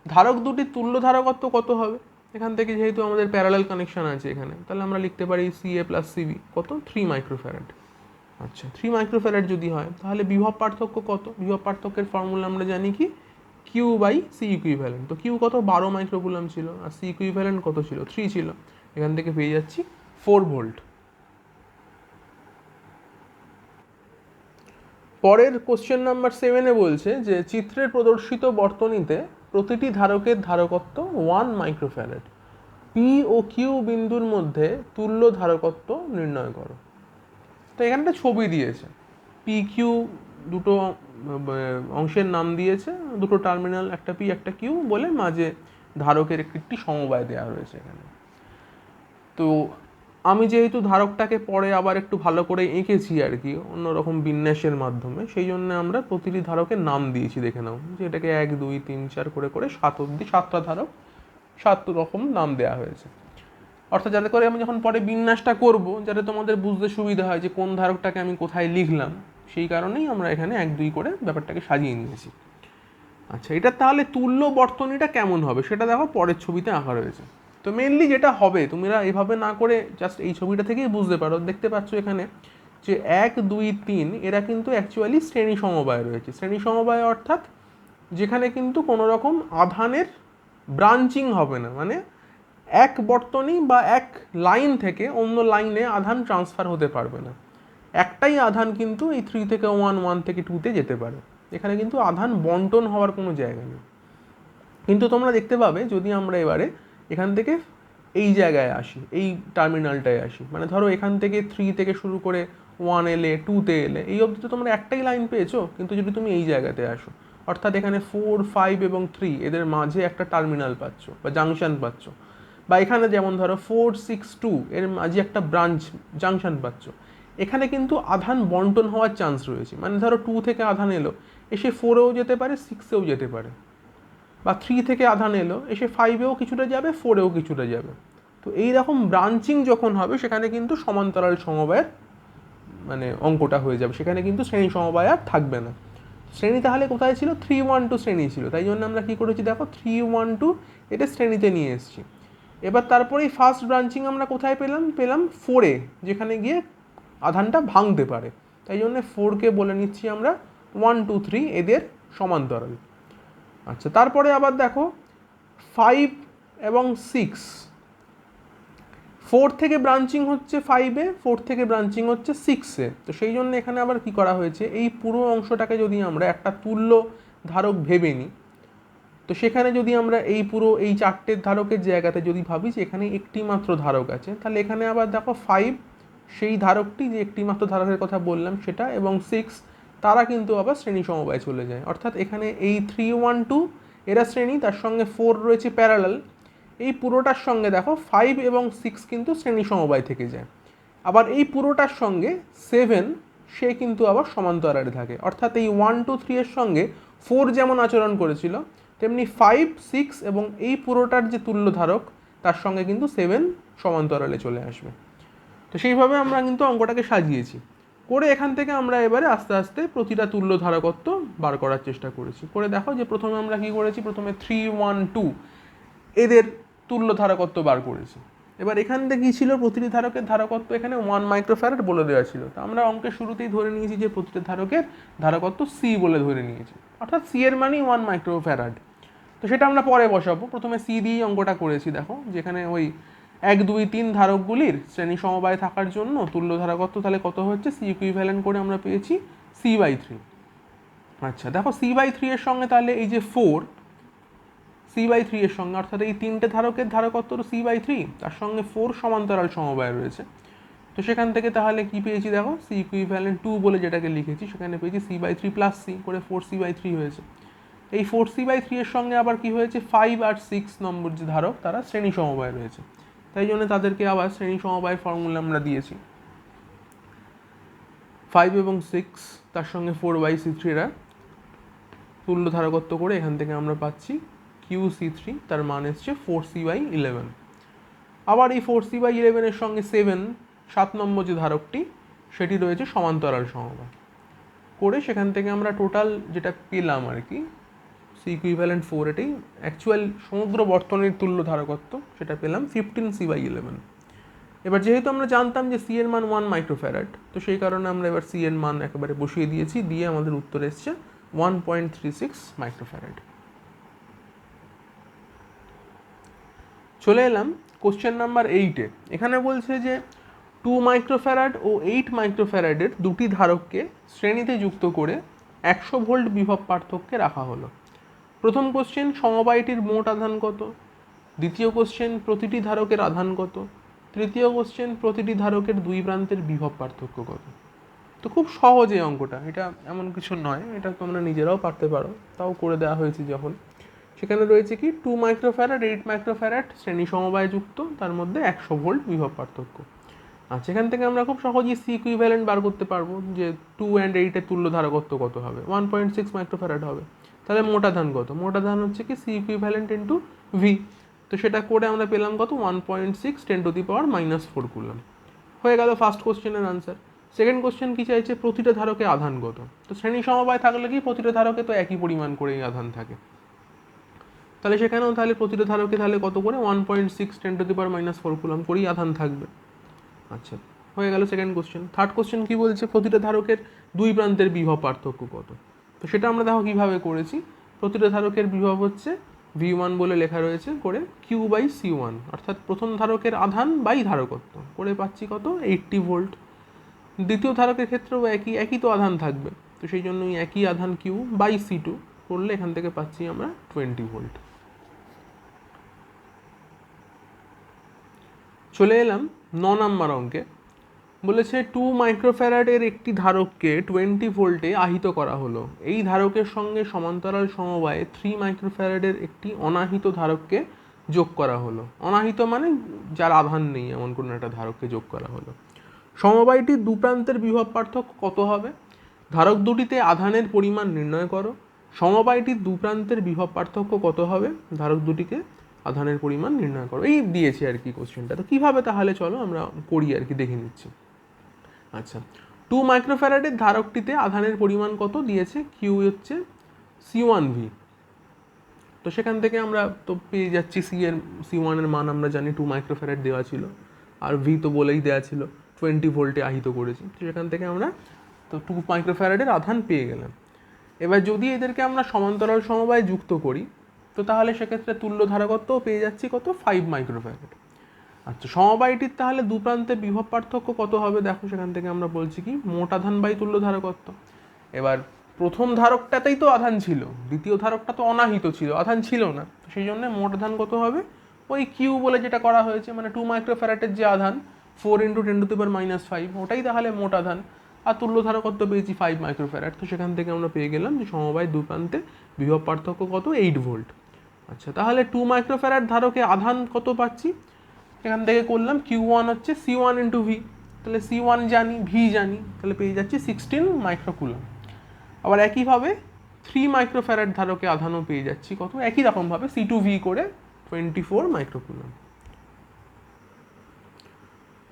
ধারক দুটির তুল্য ধারকত্ব কত হবে, এখান থেকে যেহেতু আমাদের প্যারালাল কানেকশন আছে এখানে, তাহলে আমরা লিখতে পারি সিএ প্লাস সিবি কত 3 মাইক্রোফ্যারাড। আচ্ছা, 3 মাইক্রোফ্যারাড যদি হয় তাহলে বিভব পার্থক্য কত, বিভব পার্থক্যের ফর্মুলা আমরা জানি কি, কিউ বাই সি ইকুইভ্যালেন্ট। তো কিউ কত 12 মাইক্রোকুলাম ছিল, আর সি ইকুইভ্যালেন্ট কত ছিল 3 ছিল, এখান থেকে পেয়ে যাচ্ছি 4 ভোল্ট। পরের কোশ্চেন নাম্বার 7-এ বলছে যে চিত্রের প্রদর্শিত বর্তনীতে প্রতিটি ধারকের ধারকত্ব 1 মাইক্রোফ্যারাড, পি ও কিউ বিন্দুর মধ্যে তুল্য ধারকত্ব নির্ণয় করো। তো এখানে একটা ছবি দিয়েছে, পি কিউ দুটো অংশের নাম দিয়েছে, দুটো টার্মিনাল, একটা পি একটা কিউ বলে, মাঝে ধারকের একটি সমবায় দেওয়া রয়েছে এখানে। তো আমি যেহেতু ধারকটাকে পরে আবার একটু ভালো করে এঁকেছি আর কি অন্যরকম বিন্যাসের মাধ্যমে, সেই জন্য আমরা প্রতিটি ধারকের নাম দিয়েছি, দেখে নাও যে এটাকে 1 2 3 4 করে করে 7 অবধি 7টা ধারক 7 রকম নাম দেওয়া হয়েছে, অর্থাৎ যাতে করে আমি যখন পরে বিন্যাসটা করব যাতে তোমাদের বুঝতে সুবিধা হয় যে কোন ধারকটাকে আমি কোথায় লিখলাম, সেই কারণেই আমরা এখানে 1 2 করে ব্যাপারটাকে সাজিয়ে নিয়েছি। আচ্ছা, এটা তাহলে তুল্য বর্তনীটা কেমন হবে সেটা দেখো পরের ছবিতে আঁকা রয়েছে। তো মেনলি যেটা হবে, তোমরা এভাবে না করে জাস্ট এই ছবিটা থেকেই বুঝতে পারো, দেখতে পাচ্ছ এখানে যে 1 2 3 এরা কিন্তু অ্যাকচুয়ালি শ্রেণী সমবায় রয়েছে। শ্রেণী সমবায় অর্থাৎ যেখানে কিন্তু কোনো রকম আধানের ব্রাঞ্চিং হবে না, মানে এক বর্তনী বা এক লাইন থেকে অন্য লাইনে আধান ট্রান্সফার হতে পারবে না, একটাই আধান কিন্তু এই 3 থেকে 1 1 থেকে 2-তে যেতে পারে, এখানে কিন্তু আধান বন্টন হওয়ার কোনো জায়গা নেই। কিন্তু তোমরা দেখতে পাবে যদি আমরা এবারে এখান থেকে এই জায়গায় আসি, এই টার্মিনালটায় আসি, মানে ধরো এখান থেকে 3 থেকে শুরু করে 1 এলে 2-তে এলে এই অবধি তো তোমরা একটাই লাইন পেয়েছো, কিন্তু যদি তুমি এই জায়গাতে আসো অর্থাৎ এখানে 4, 5 এবং 3 এদের মাঝে একটা টার্মিনাল পাচ্ছ বা জাংশন পাচ্ছ, বা এখানে যেমন ধরো 4, 6, 2 এর মাঝে একটা ব্রাঞ্চ জাংশন পাচ্ছ, এখানে কিন্তু আধান বন্টন হওয়ার চান্স রয়েছে। মানে ধরো 2 থেকে আধান এলো, এসে 4-এও যেতে পারে, 6-এও যেতে পারে, বা 3 থেকে আধান এলো, এসে 5-এও কিছুটা যাবে, 4-এও কিছুটা যাবে। তো এইরকম ব্রাঞ্চিং যখন হবে সেখানে কিন্তু সমান্তরাল সমবায়ের মানে অঙ্কটা হয়ে যাবে, সেখানে কিন্তু শ্রেণী সমবায় আর থাকবে না। শ্রেণী তাহলে কোথায় ছিল? 3-1-2 শ্রেণী ছিল, তাই জন্য আমরা কি করেছি দেখো 3-1-2 এটা শ্রেণীতে নিয়ে এসেছি। এবার তারপরেই ফার্স্ট ব্রাঞ্চিং আমরা কোথায় পেলাম 4-এ, যেখানে গিয়ে আধানটা ভাঙতে পারে, তাই জন্য 4-কে বলে নিচ্ছি আমরা 1, 2, 3 এদের সমান্তরাল। আচ্ছা, তারপরে আবার দেখো 5 এবং 6, 4 থেকে ব্রাঞ্চিং হচ্ছে 5-এ, 4 থেকে ব্রাঞ্চিং হচ্ছে 6-এ। তো সেই জন্য এখানে আবার কি করা হয়েছে, এই পুরো অংশটাকে যদি আমরা একটা তুল্য ধারক ভেবে নিই, তো সেখানে যদি আমরা এই পুরো এই 4টে ধারকের জায়গাতে যদি ভাবি যে এখানে একটি মাত্র ধারক আছে, তাহলে এখানে আবার দেখো 5 সেই ধারকটি যে একটি মাত্র ধারকের কথা বললাম সেটা, এবং 6 তারা কিন্তু আবার শ্রেণী সমবায় চলে যায়। অর্থাৎ এখানে এই 3-1-2 এরা শ্রেণী, তার সঙ্গে 4 রয়েছে প্যারালাল, এই পুরোটার সঙ্গে দেখো 5 এবং 6 কিন্তু শ্রেণী সমবায় থেকে যায়। আবার এই পুরোটার সঙ্গে 7 সে কিন্তু আবার সমান্তরালে থাকে, অর্থাৎ এই 1, 2, 3 এর সঙ্গে 4 যেমন আচরণ করেছিল, তেমনি 5, 6 এবং এই পুরোটার যে তুল্য ধারক তার সঙ্গে কিন্তু 7 সমান্তরালে চলে আসবে। তো সেইভাবে আমরা কিন্তু অঙ্কটাকে সাজিয়েছি করে এখান থেকে আমরা এবারে আস্তে আস্তে প্রতিটা তুল্য ধারকত্ব বার করার চেষ্টা করেছি। করে দেখো যে প্রথমে আমরা কি করেছি, প্রথমে 3-1-2 এদের তুল্য ধারকত্ব বার করেছি। এবার এখান থেকে কি ছিল, প্রতিটি ধারকের ধারকত্ব এখানে 1 মাইক্রোফ্যারাড বলে দেওয়া ছিল, তো আমরা অঙ্কের শুরুতেই ধরে নিয়েছি যে প্রতিটি ধারকের ধারকত্ব সি বলে ধরে নিয়েছি, অর্থাৎ সি এর মানই 1 মাইক্রোফ্যারাড। তো সেটা আমরা পরে বসাবো, প্রথমে সি দিয়েই অঙ্কটা করেছি। দেখো যেখানে ওই 1, 2, 3 ধারকগুলির শ্রেণী সমবায় থাকার জন্য তুল্য ধারকত্ব তাহলে কত হচ্ছে, সি ইকুইভ্যালেন্ট করে আমরা পেয়েছি c/3। আচ্ছা দেখো c/3 এর সঙ্গে তাহলে এই যে 4 c/3 এর সঙ্গে, অর্থাৎ এই 3টে ধারকের ধারকত্ব c/3, তার সঙ্গে 4 সমান্তরাল সমবায় রয়েছে। তো সেখান থেকে তাহলে কি পেয়েছি দেখো, c ইকুইভ্যালেন্ট 2 বলে যেটাকে লিখেছি সেখানে পেয়েছি c/3 প্লাস c করে 4c/3 হয়েছে। এই 4c/3 এর সঙ্গে আবার কি হয়েছে, 5 আর 6 নম্বর যে ধারক তারা শ্রেণী সমবায় রয়েছে, তাই জন্য তাদেরকে আবার শ্রেণী সমবায় ফর্মুলা আমরা দিয়েছি। 5 এবং 6 তার সঙ্গে 4/c3 এরা তুল্য ধারকত্ব করে এখান থেকে আমরা পাচ্ছি QC3, তার মান এসছে 4c/11। আবার এই 4c/11 এর সঙ্গে 7 নম্বর যে ধারকটি সেটি রয়েছে সমান্তরাল সমবায় করে, সেখান থেকে আমরা টোটাল যেটা পেলাম আর কি সি ইকুইভ্যালেন্ট 4, এটাই অ্যাকচুয়াল সমগ্র বর্তনীর তুল্য ধারকত্ব, সেটা পেলাম 15c/11। এবার যেহেতু আমরা জানতাম যে সি এর মান 1 মাইক্রোফ্যারাড, তো সেই কারণে আমরা এবার সি এর মান একেবারে বসিয়ে দিয়েছি, দিয়ে আমাদের উত্তর এসছে 1.36 মাইক্রোফ্যারাড। চলে এলাম কোশ্চেন নাম্বার 8-এ। এখানে বলছে যে 2 মাইক্রোফ্যারাড ও 8 মাইক্রোফ্যারাডের দুটি ধারককে শ্রেণীতে যুক্ত করে 100 ভোল্ট বিভব পার্থক্যে রাখা হলো। প্রথম কোশ্চেন, সমবায়টির মোট আধান কত? দ্বিতীয় কোশ্চেন, প্রতিটি ধারকের আধান কত? তৃতীয় কোশ্চেন, প্রতিটি ধারকের দুই প্রান্তের বিভব পার্থক্য কত? তো খুব সহজ এই অঙ্কটা, এটা এমন কিছু নয়, এটা তোমরা নিজেরাও পারতে পারো, তাও করে দেওয়া হয়েছে যখন। সেখানে রয়েছে কি 2 মাইক্রোফ্যারাড 8 মাইক্রোফ্যারাড শ্রেণী সমবায় যুক্ত, তার মধ্যে 100 ভোল্ট বিভব পার্থক্য। আচ্ছা, এখান থেকে আমরা খুব সহজেই সি ইকুইভ্যালেন্ট বার করতে পারবো যে 2 and 8 এর তুল্য ধারকত্ব কত হবে, 1.6 মাইক্রোফ্যারাড হবে। তাহলে মোট আধান কত? মোট আধান হচ্ছে কি সি ইকুইভ্যালেন্ট ইন্টু ভি। তো সেটা করে আমরা পেলাম কত, 1.6 10⁻⁴ কুলম্ব। হয়ে গেল ফার্স্ট কোশ্চেনের আনসার। সেকেন্ড কোশ্চেন কি চাইছে, প্রতিটা ধারকে আধান কত? তো শ্রেণী সমবায় থাকলে কি প্রতিটা ধারকে তো একই পরিমাণ করেই আধান থাকে, তাহলে সেখানেও তাহলে প্রতিটা ধারকে তাহলে কত করে 1.6 10⁻⁴ কুলম্ব করেই আধান থাকবে। আচ্ছা, হয়ে গেল সেকেন্ড কোশ্চেন। থার্ড কোশ্চেন কি বলছে, প্রতিটা ধারকের দুই প্রান্তের বিভব পার্থক্য কত? তো সেটা আমরা দেখো কীভাবে করেছি। প্রতিটা ধারকের বিভব হচ্ছে V1 বলে লেখা রয়েছে করে Q/C1, অর্থাৎ প্রথম ধারকের আধান বাই ধারকত্ব করে পাচ্ছি কত, 80 ভোল্ট। দ্বিতীয় ধারকের ক্ষেত্রেও একই তো আধান থাকবে, তো সেই জন্যই একই আধান Q/C2 করলে এখান থেকে পাচ্ছি আমরা 20 ভোল্ট। চলে এলাম 9 নম্বর অঙ্কে। বলেছে 2 মাইক্রোফ্যারাডের একটি ধারককে 20 ভোল্টে আহিত করা হলো। এই ধারকের সঙ্গে সমান্তরাল সমবায়ে 3 মাইক্রোফ্যারাডের একটি অনাহিত ধারককে যোগ করা হলো। অনাহিত মানে যার আধান নেই এমন কোনো একটা ধারককে যোগ করা হলো। সমবায়টির দু প্রান্তের বিভব পার্থক্য কত হবে? ধারক দুটিতে আধানের পরিমাণ নির্ণয় করো। সমবায়টির দু প্রান্তের বিভব পার্থক্য কত হবে? ধারক দুটিকে আধানের পরিমাণ নির্ণয় করো। এই দিয়েছে আর কি কোশ্চেনটা। তো কীভাবে তাহলে চলো আমরা করি আর কি, দেখে নিচ্ছি। আচ্ছা, 2 মাইক্রোফ্যারাডের ধারকটিতে আধানের পরিমাণ কত দিয়েছে? কিউ হচ্ছে C1V। তো সেখান থেকে আমরা তো পেয়ে যাচ্ছি C1 এর মান আমরা জানি 2 মাইক্রোফ্যারাড দেওয়া ছিল, আর ভি তো বলেই দেওয়া ছিল 20 ভোল্টে আহিত করেছি। তো সেখান থেকে আমরা তো 2 মাইক্রোফ্যারাডের আধান পেয়ে গেলাম। এবার যদি এদেরকে আমরা সমান্তরাল সমবায়ে যুক্ত করি তো তাহলে সেক্ষেত্রে তুল্য ধারকত্বও পেয়ে যাচ্ছি কত? 5 মাইক্রোফ্যারাড। আচ্ছা, সমবায়টির তাহলে দু প্রান্তে বিভব পার্থক্য কত হবে? দেখো সেখান থেকে আমরা বলছি কি মোট আধান বাই তুল্য ধারকত্ব। এবার প্রথম ধারকটাতেই তো আধান ছিল, দ্বিতীয় ধারকটা তো অনাহিত ছিল, আধান ছিল না। তো সেই জন্য মোট আধান কত হবে? ওই কিউ বলে যেটা করা হয়েছে, মানে 2 মাইক্রোফ্যারাডের যে আধান 4 × 10⁻⁵, ওটাই তাহলে মোট আধান। আর তুল্য ধারকত্ব পেয়েছি 5 মাইক্রোফ্যারাড। তো সেখান থেকে আমরা পেয়ে গেলাম যে সমবায় দু প্রান্তে বিভব পার্থক্য কত? 8 ভোল্ট। আচ্ছা, তাহলে 2 মাইক্রোফ্যারাড ধারকে আধান কত পাচ্ছি? এখান থেকে করলাম Q1 হচ্ছে C1 × V। তাহলে C1 জানি, V জানি, তাহলে পেয়ে যাচ্ছি 16 মাইক্রোকুলম। আবার একইভাবে 3 মাইক্রোফ্যারাড ধারকে আধানও পেয়ে যাচ্ছি কত? একই রকমভাবে C2V করে 24 মাইক্রোকুলম।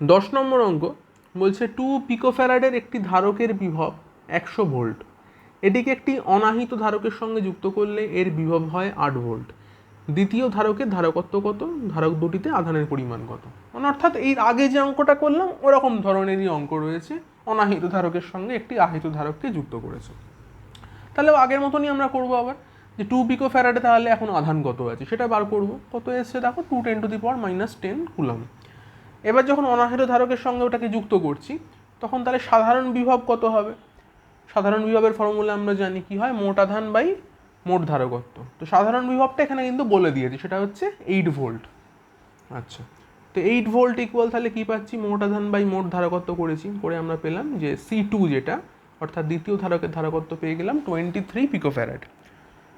10 নম্বর অঙ্ক বলছে 2 পিকোফ্যারাডের একটি ধারকের বিভব 100 ভোল্ট। এটিকে একটি অনাহিত ধারকের সঙ্গে যুক্ত করলে এর বিভব হয় 8 ভোল্ট। দ্বিতীয় ধারকের ধারকত্ব কত? ধারক দুটিতে আধানের পরিমাণ কত? মানে অর্থাৎ এই আগে যে অঙ্কটা করলাম ওরকম ধরনেরই অঙ্ক রয়েছে, অনাহিত ধারকের সঙ্গে একটি আহিত ধারককে যুক্ত করেছে। তাহলে আগের মতনই আমরা করবো আবার, যে 2 পিকোফ্যারাডে তাহলে এখন আধান কত আছে সেটা বার করব। কত এসছে দেখো, 2 × 10⁻⁻10 কুলম। এবার যখন অনাহিত ধারকের সঙ্গে ওটাকে যুক্ত করছি তখন তাহলে সাধারণ বিভব কত হবে? সাধারণ বিভবের ফর্মুলা আমরা জানি কি হয়, মোট আধান বাই মোট ধারকত্ব। তো সাধারণ বিভবটা এখানে কিন্তু বলে দিয়েছি, সেটা হচ্ছে 8 ভোল্ট। আচ্ছা, তো 8 ভোল্ট ইকুয়াল তাহলে কি পাচ্ছি? মোট আধান বাই মোট ধারকত্ব করেছি, করে আমরা পেলাম যে C2 যেটা অর্থাৎ দ্বিতীয় ধারকের ধারকত্ব পেয়ে গেলাম 23 পিকোফ্যারাড।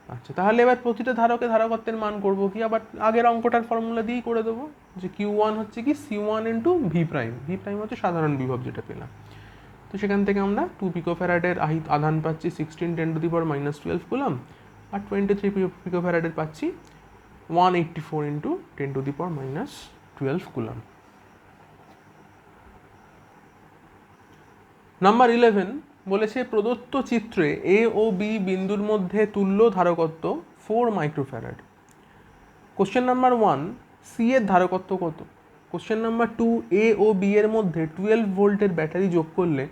আচ্ছা, তাহলে এবার প্রতিটা ধারকের ধারকত্বের মান করব কি? আবার আগের অঙ্কটার ফর্মুলা দিয়েই করে দেবো, যে Q1 হচ্ছে কি C1 × V prime. V prime হচ্ছে সাধারণ বিভব যেটা পেলাম। তো সেখান থেকে আমরা 2 পিকোফ্যারাডের আধান পাচ্ছি 16 × 10⁻⁻12 কুলম, আর 23 পিকোফ্যারাডের পাচ্ছি 184 × 10⁻12 কুলম। নাম্বার 11 বলেছে প্রদত্ত চিত্রে এ ও বি বিন্দুর মধ্যে তুল্য ধারকত্ব 4 মাইক্রোফ্যারাড। কোশ্চেন নাম্বার 1, সি এর ধারকত্ব কত? কোশ্চেন নাম্বার 2, এ ও বি এর মধ্যে 12 ভোল্টের ব্যাটারি যোগ করলে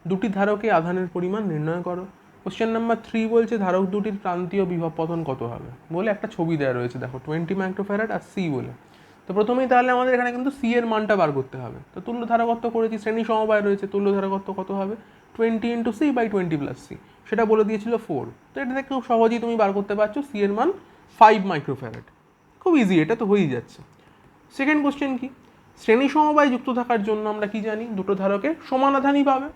দুটি ধারকে আধানের পরিমাণ নির্ণয় করো। কোশ্চেন নাম্বার 3 বলছে ধারক দুটির প্রান্তীয় বিভব পতন কত হবে, বলে একটা ছবি দেওয়া রয়েছে দেখো 20 মাইক্রোফ্যারাড আর সি বলে। তো প্রথমেই তাহলে আমাদের এখানে কিন্তু সি এর মানটা বার করতে হবে। তো তুল্য ধারকত্ব করেছি, শ্রেণী সমবায় রয়েছে, তুল্য ধারকত্ব কত হবে? 20 × C / 20 + C, সেটা বলে দিয়েছিল 4। তো এটা থেকে খুব সহজেই তুমি বার করতে পারছো সি এর মান 5 মাইক্রোফ্যারাড। খুব ইজি, এটা তো হয়েই যাচ্ছে। সেকেন্ড কোশ্চেন কি, শ্রেণী সমবায় যুক্ত থাকার জন্য আমরা কি জানি? দুটো ধারকে সমান আধানই পাবে।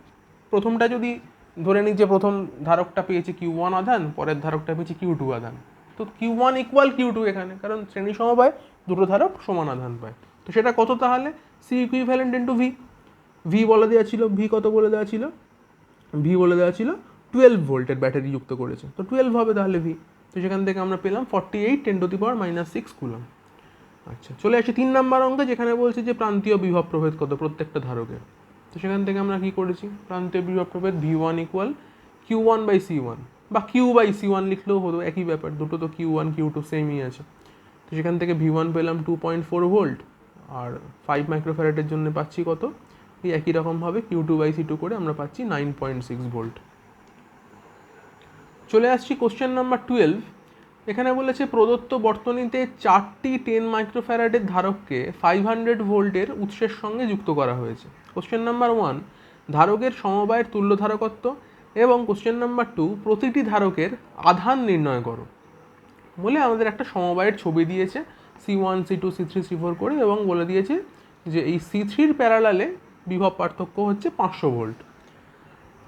প্রথমটা যদি ধরে নিই যে প্রথম ধারকটা পেয়েছে Q1 আধান, পরের ধারকটা পেয়েছে Q2 আধান, তো Q1 = Q2 এখানে, কারণ শ্রেণী সমবায় দুটো ধারক সমান আধান পায়। তো সেটা কত তাহলে? C equivalent × V। ভি বলে দেওয়া ছিল, ভি কত বলে দেওয়া ছিল? ভি বলে দেওয়া ছিল 12 ভোল্টের ব্যাটারি যুক্ত করেছে, তো 12 হবে তাহলে ভি। তো সেখান থেকে আমরা পেলাম 48 × 10⁻⁻6 কুলম। আচ্ছা, চলে আসি 3 নম্বর অঙ্কে, যেখানে বলছে যে প্রান্তীয় বিভব প্রভেদ কত প্রত্যেকটা ধারকের। তো সেখান থেকে আমরা কি করেছি? প্রান্তীয় বিভব প্রভেদ V1 = Q1/C1 বা Q/C1 লিখলেও হতো, একই ব্যাপার, দুটো তো Q1 Q2 সেমই আছে। তো সেখান থেকে V1 পেলাম 2.4 ভোল্ট, আর 5 মাইক্রোফ্যারাডের জন্য পাচ্ছি কত? এই একই রকমভাবে Q2/C2 করে আমরা পাচ্ছি 9.6 ভোল্ট। চলে আসছি কোশ্চেন নাম্বার 12। এখানে বলেছে প্রদত্ত বর্তনীতে 4টি 10 মাইক্রোফ্যারাডের ধারককে 500 ভোল্টের উৎসের সঙ্গে যুক্ত করা হয়েছে। কোশ্চেন নাম্বার 1, ধারকের সমবায়ের তুল্য ধারকত্ব, এবং কোশ্চেন নাম্বার 2, প্রতিটি ধারকের আধান নির্ণয় করো। বলে আমাদের একটা সমবায়ের ছবি দিয়েছে C1 C2 C3 C4 করে, এবং বলে দিয়েছে যে এই C3-র প্যারালালে বিভব পার্থক্য হচ্ছে 500 ভোল্ট।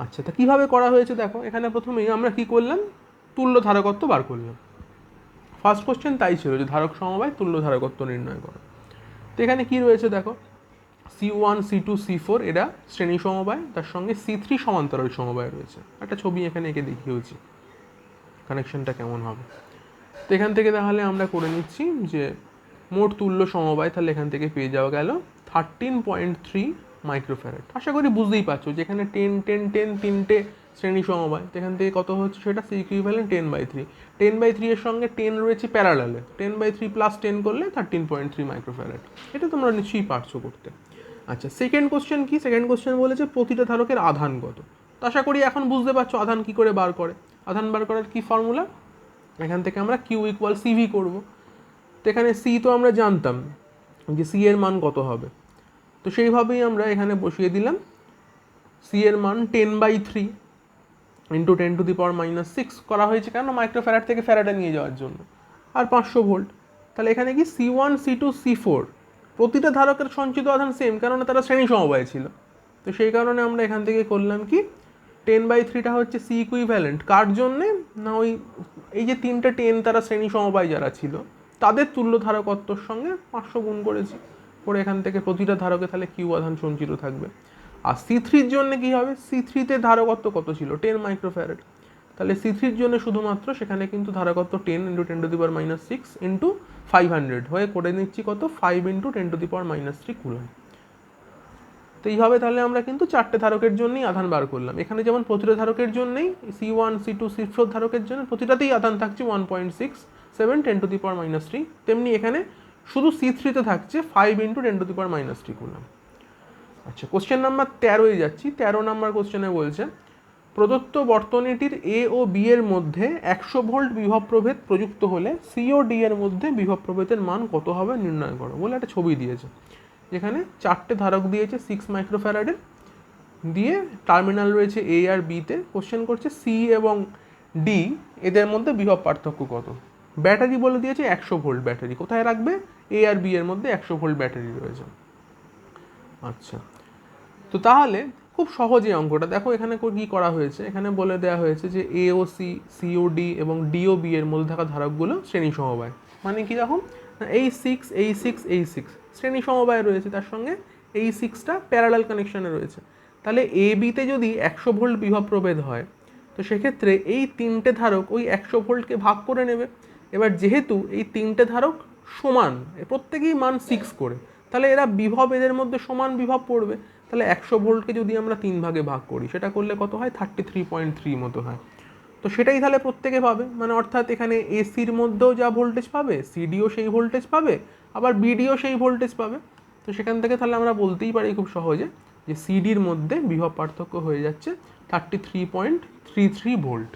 আচ্ছা, তা কীভাবে করা হয়েছে দেখো, এখানে প্রথমেই আমরা কি করলাম, তুল্য ধারকত্ব বার করলাম। ফার্স্ট কোশ্চেন তাই ছিল যে ধারক সমবায় তুল্য ধারকত্ব নির্ণয় করো। তো এখানে কি রয়েছে দেখো, C1 C2 C4 এরা শ্রেণী সমবায়, তার সঙ্গে C3 সমান্তরাল সমবায় রয়েছে। একটা ছবি এখানে এঁকে দেখিয়েছি, কানেকশনটা কেমন হবে। তো এখান থেকে তাহলে আমরা করে নিচ্ছি যে মোট তুল্য সমবায় তাহলে এখান থেকে পেয়ে যাওয়া গেল 13.3 মাইক্রোফ্যারাড। আশা করি বুঝতেই পারছো যে এখানে 10 10 10 তিনটে শ্রেণী সমবায়, তো এখান থেকে কত হচ্ছে সেটা সি ইকুইভ্যালেন্ট 10/3। 10/3 এর সঙ্গে 10 রয়েছে প্যারালালে, 10/3 প্লাস 10 করলে 13.3 মাইক্রোফ্যারাড। এটা তোমরা নিশ্চয়ই পারছো করতে। আচ্ছা, সেকেন্ড কোশ্চেন কি, সেকেন্ড কোশ্চেন বলেছে প্রতিটা ধারকের আধান কত। তো আশা করি এখন বুঝতে পারছো আধান কি করে বার করে। আধান বার করার কি ফর্মুলা, এখান থেকে আমরা Q ইকুয়াল CV করবো। তো এখানে সি তো আমরা জানতাম যে সি এর মান কত হবে, তো সেইভাবেই আমরা এখানে বসিয়ে দিলাম সি এর মান 10/3 ইন্টু 10⁻⁻6 করা হয়েছে কেন, মাইক্রোফ্যারাড থেকে ফ্যারাডে নিয়ে যাওয়ার জন্য, আর 500 ভোল্ট। তাহলে এখানে কি C1 C2 C4 প্রতিটা ধারকের সঞ্চিত আধান সেম, কারণ তারা শ্রেণী সমবায় ছিল। তো সেই কারণে আমরা এখান থেকে করলাম কি 10/3টা হচ্ছে সি ইকুইভ্যালেন্ট কার জন্যে না, ওই এই যে তিনটে 10 তারা শ্রেণী সমবায় যারা ছিল তাদের তুল্য ধারকত্বর সঙ্গে 500 গুণ করেছি, করে এখান থেকে প্রতিটা ধারকে তাহলে কিউ আধান সঞ্চিত থাকবে। আর C3-র জন্য কি হবে, C3-তে ধারকত্ব কত ছিল 10 মাইক্রোফ্যারাড, তাহলে C3-র জন্য শুধুমাত্র সেখানে কিন্তু ধারকত্ব 10 ইন্টু 10⁻⁻6 ইন্টু 500 হয়ে করে নিচ্ছি কত 5 ইন্টু 10⁻⁻3 কুলম। তো এইভাবে তাহলে আমরা কিন্তু চারটে ধারকের জন্যই আধান বার করলাম। এখানে যেমন প্রতিটা ধারকের জন্যই C1 C2 C4 ধারকের জন্য প্রতিটাতেই আধান থাকছে 1.67 10⁻⁻3, তেমনি এখানে শুধু C3-তে থাকছে 5 ইন্টু 10⁻⁻3 কুলম। আচ্ছা, কোশ্চেন নাম্বার 13-এ যাচ্ছি। 13 নাম্বার কোশ্চেনে বলছে প্রদত্ত বর্তনীটির এ ও বি এর মধ্যে 100 ভোল্ট বিভব প্রভেদ প্রযুক্ত হলে সি ও ডি এর মধ্যে বিভব প্রভেদের মান কত হবে নির্ণয় করো বলে একটা ছবি দিয়েছে, যেখানে চারটে ধারক দিয়েছে 6 মাইক্রোফ্যারাডের, দিয়ে টার্মিনাল রয়েছে এ আর বিতে। কোশ্চেন করছে সি এবং ডি এদের মধ্যে বিভব পার্থক্য কত। ব্যাটারি বলে দিয়েছে 100 ভোল্ট ব্যাটারি, কোথায় রাখবে, এ আর বি এর মধ্যে 100 ভোল্ট ব্যাটারি রয়েছে। আচ্ছা, তো তাহলে খুব সহজে অঙ্কটা দেখো, এখানে কি করা হয়েছে, এখানে বলে দেওয়া হয়েছে যে এ ও সি, সি ও ডি এবং ডি ও বি এর মধ্যে থাকা ধারকগুলো শ্রেণী সমবায়। মানে কি, যখন এই 6 শ্রেণী সমবায় রয়েছে, তার সঙ্গে এই 6টা প্যারালাল কানেকশানে রয়েছে। তাহলে এ বিতে যদি 100 ভোল্ট বিভব প্রভেদ হয়, তো সেক্ষেত্রে এই তিনটে ধারক ওই 100 ভোল্টকে ভাগ করে নেবে। এবার যেহেতু এই তিনটে ধারক সমান, প্রত্যেকেই মান 6 করে, তাহলে এরা বিভব এদের মধ্যে সমান বিভব পড়বে। তাহলে 100 ভোল্টকে যদি আমরা 3 ভাগে ভাগ করি, সেটা করলে কত হয় 33.3 মতো হয়। তো সেটাই তাহলে প্রত্যেকে পাবে, মানে অর্থাৎ এখানে এসির মধ্যেও যা ভোল্টেজ পাবে, সিডিও সেই ভোল্টেজ পাবে, আবার বিডিও সেই ভোল্টেজ পাবে। তো সেখান থেকে তাহলে আমরা বলতেই পারি খুব সহজে যে সিডির মধ্যে বিভব পার্থক্য হয়ে যাচ্ছে 33.33 ভোল্ট।